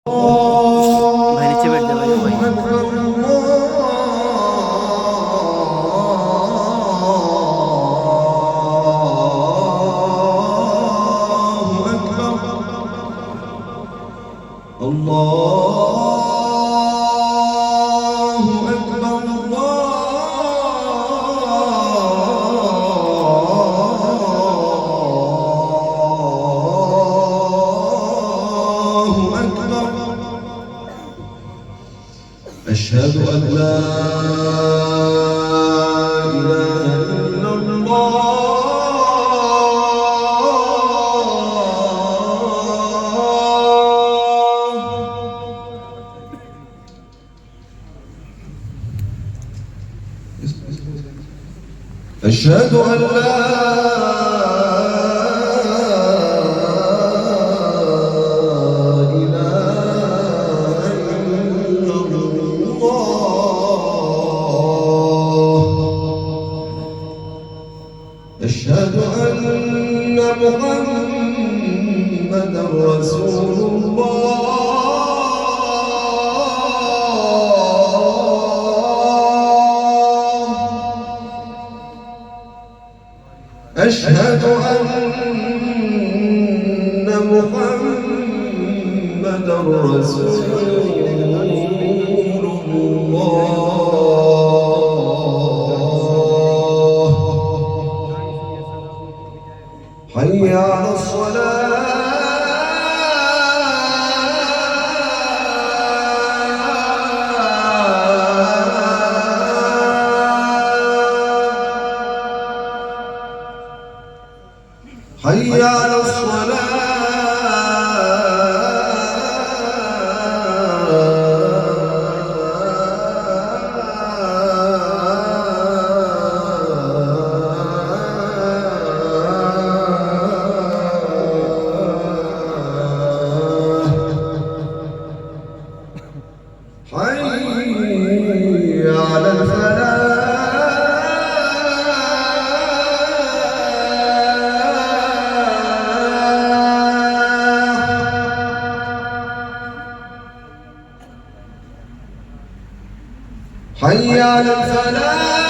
भाई नीचे बैठ जा भाई أشهد أن لا إله إلا الله. أشهد أن لا أشهد أن محمدًا رسول الله. أشهد أن محمدًا رسول الله. حي على الصلاة. حي على الصلاة. حي على الفلاح. حي على الفلاح.